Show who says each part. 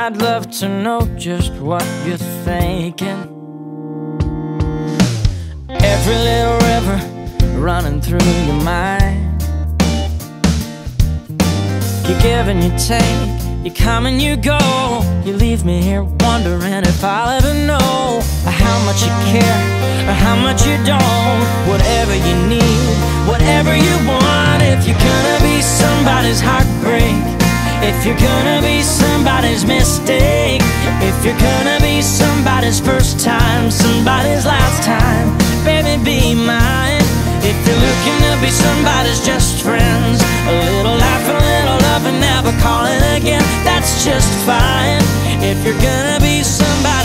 Speaker 1: I'd love to know just what you're thinking. Every little river running through your mind. You give and you take, you come and you go. You leave me here wondering if I'll ever know how much you care or how much you don't. Whatever you need, whatever you want. If you're gonna be somebody's heartbreak, if you're gonna be somebody's mistake, if you're gonna be somebody's first time, somebody's last time, baby, be mine. If you're looking to be somebody's just friends, a little laugh, a little love, and never call it again, that's just fine. If you're gonna be somebody